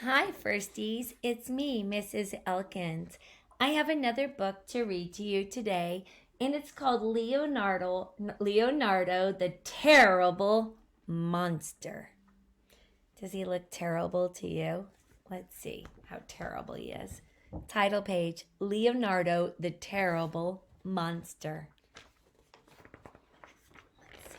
Hi, Firsties. It's me, Mrs. Elkins. I have another book to read to you today, and it's called Leonardo the Terrible Monster. Does he look terrible to you? Let's see how terrible he is. Title page Leonardo the Terrible Monster. Let's see.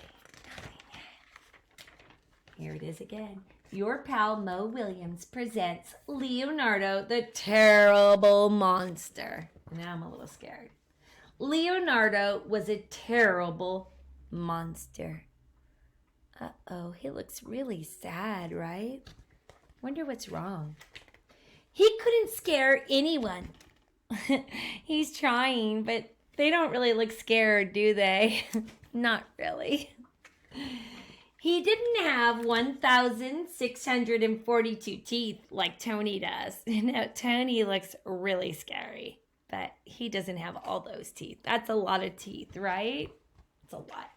Here it is again. Your pal Mo Williams presents Leonardo the Terrible Monster. Now I'm a little scared. Leonardo was a terrible monster. Uh-oh, he looks really sad, right? Wonder what's wrong. He couldn't scare anyone. He's trying, but they don't really look scared, do they? Not really. He didn't have 1,642 teeth like Tony does. No, Tony looks really scary, but he doesn't have all those teeth. That's a lot of teeth, right? It's a lot.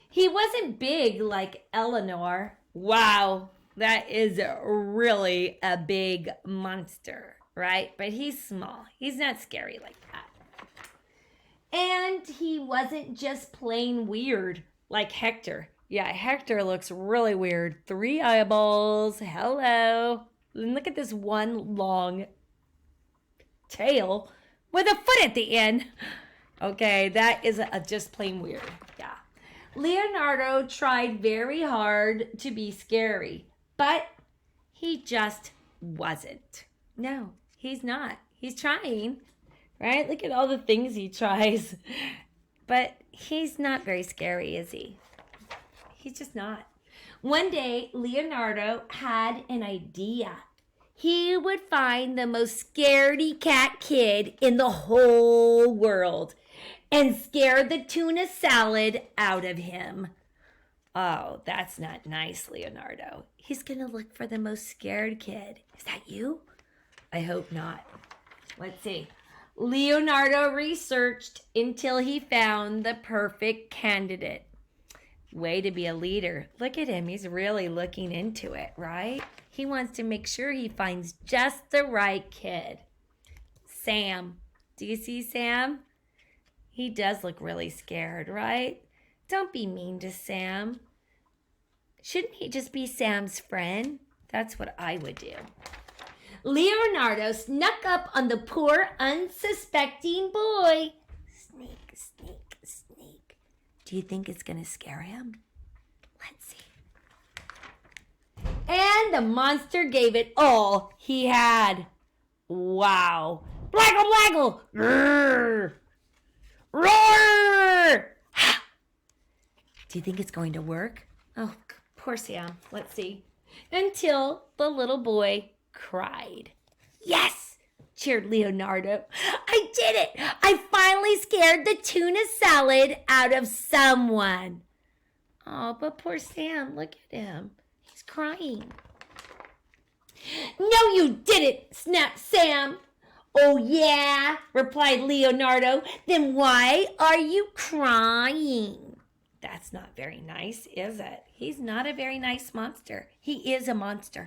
He wasn't big like Eleanor. Wow, that is really a big monster, right? But he's small. He's not scary like that. And he wasn't just plain weird like Hector. Yeah, Hector looks really weird. 3 eyeballs. Hello. And look at this one long tail with a foot at the end. Okay, that is just plain weird. Yeah. Leonardo tried very hard to be scary, but he just wasn't. No, he's not. He's trying, right? Look at all the things he tries. But he's not very scary, is he? He's just not. One day, Leonardo had an idea. He would find the most scaredy cat kid in the whole world and scare the tuna salad out of him. Oh, that's not nice, Leonardo. He's going to look for the most scared kid. Is that you? I hope not. Let's see. Leonardo researched until he found the perfect candidate. Way to be a leader. Look at him. He's really looking into it, right? He wants to make sure he finds just the right kid. Sam. Do you see Sam? He does look really scared, right? Don't be mean to Sam. Shouldn't he just be Sam's friend? That's what I would do. Leonardo snuck up on the poor, unsuspecting boy. Sneak, sneak, sneak. Do you think it's going to scare him? Let's see. And the monster gave it all he had. Wow. Blaggle, blaggle. Grrr. Roar! Do you think it's going to work? Oh, poor Sam. Let's see. Until the little boy cried. Yes! Cheered Leonardo. I did it! I finally scared the tuna salad out of someone. Oh, but poor Sam, look at him. He's crying. No, you didn't, snapped Sam. Oh, yeah, replied Leonardo. Then why are you crying? That's not very nice, is it? He's not a very nice monster. He is a monster.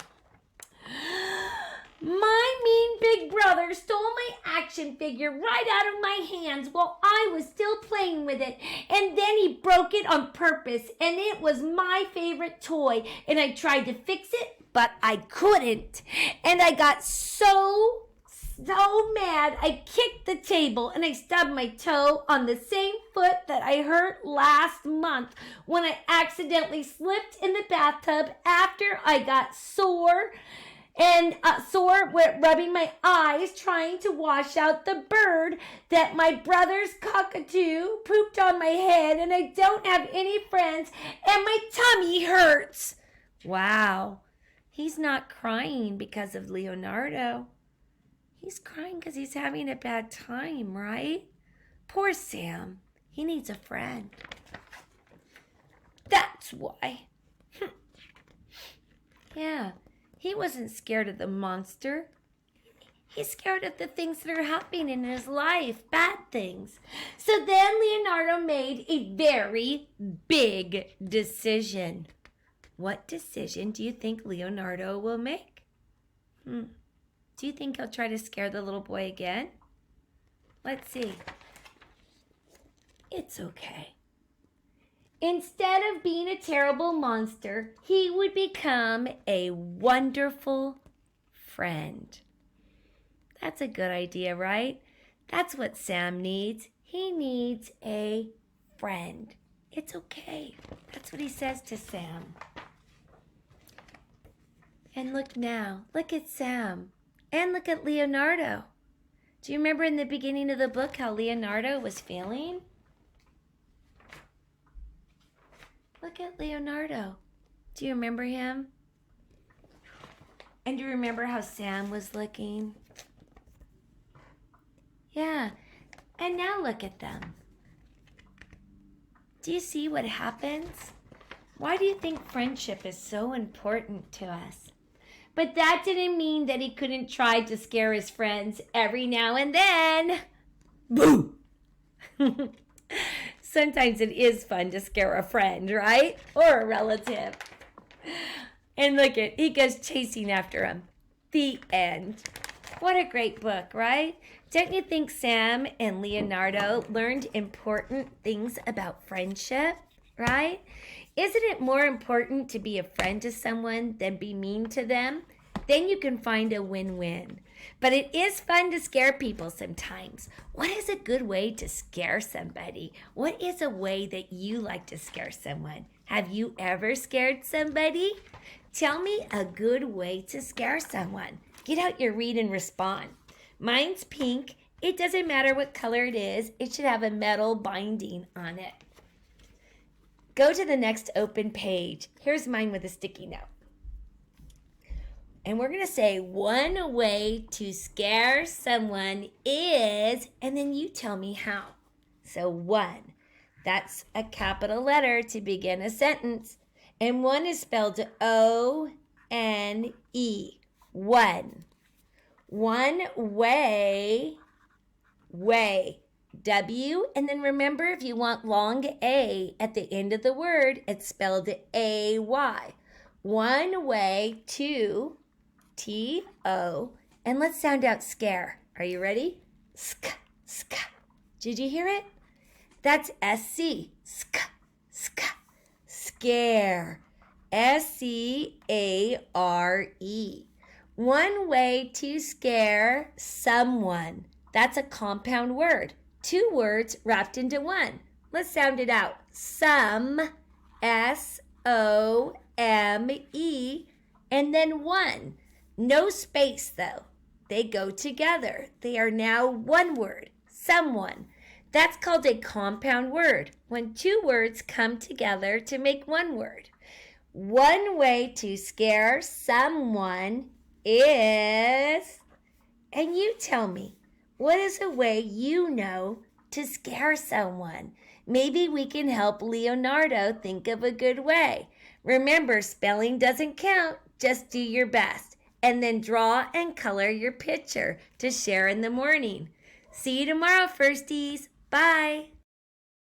My mean big brother stole my action figure right out of my hands while I was still playing with it. And then he broke it on purpose. And it was my favorite toy. And I tried to fix it, but I couldn't. And I got so mad, I kicked the table and I stubbed my toe on the same foot that I hurt last month when I accidentally slipped in the bathtub after I got sore rubbing my eyes trying to wash out the bird that my brother's cockatoo pooped on my head, and I don't have any friends and my tummy hurts. Wow, he's not crying because of Leonardo. He's crying because he's having a bad time, right? Poor Sam. He needs a friend. That's why. Yeah, he wasn't scared of the monster. He's scared of the things that are happening in his life, bad things. So then Leonardo made a very big decision. What decision do you think Leonardo will make? Do you think he'll try to scare the little boy again? Let's see. It's okay. Instead of being a terrible monster, he would become a wonderful friend. That's a good idea, right? That's what Sam needs. He needs a friend. It's okay. That's what he says to Sam. And look now. Look at Sam. And look at Leonardo. Do you remember in the beginning of the book how Leonardo was feeling? Look at Leonardo. Do you remember him? And do you remember how Sam was looking? Yeah. And now look at them. Do you see what happens? Why do you think friendship is so important to us? But that didn't mean that he couldn't try to scare his friends every now and then. Boo! Sometimes it is fun to scare a friend, right? Or a relative. And look at, he goes chasing after him. The end. What a great book, right? Don't you think Sam and Leonardo learned important things about friendship, right? Isn't it more important to be a friend to someone than be mean to them? Then you can find a win-win. But it is fun to scare people sometimes. What is a good way to scare somebody? What is a way that you like to scare someone? Have you ever scared somebody? Tell me a good way to scare someone. Get out your read and respond. Mine's pink. It doesn't matter what color it is. It should have a metal binding on it. Go to the next open page. Here's mine with a sticky note. And we're going to say one way to scare someone is, and then you tell me how. So one, that's a capital letter to begin a sentence. And one is spelled O-N-E. One. One way, W, and then remember if you want long A at the end of the word, it's spelled A-Y. One way to T-O, and let's sound out scare. Are you ready? Sk, sk. Did you hear it? That's S-C. Sk, sk. Scare. S-C-A-R-E. One way to scare someone. That's a compound word. Two words wrapped into one. Let's sound it out. Some, S-O-M-E, and then one. No space, though. They go together. They are now one word. Someone. That's called a compound word, when two words come together to make one word. One way to scare someone is, and you tell me, what is a way you know to scare someone? Maybe we can help Leonardo think of a good way. Remember, spelling doesn't count. Just do your best. And then draw and color your picture to share in the morning. See you tomorrow, Firsties. Bye.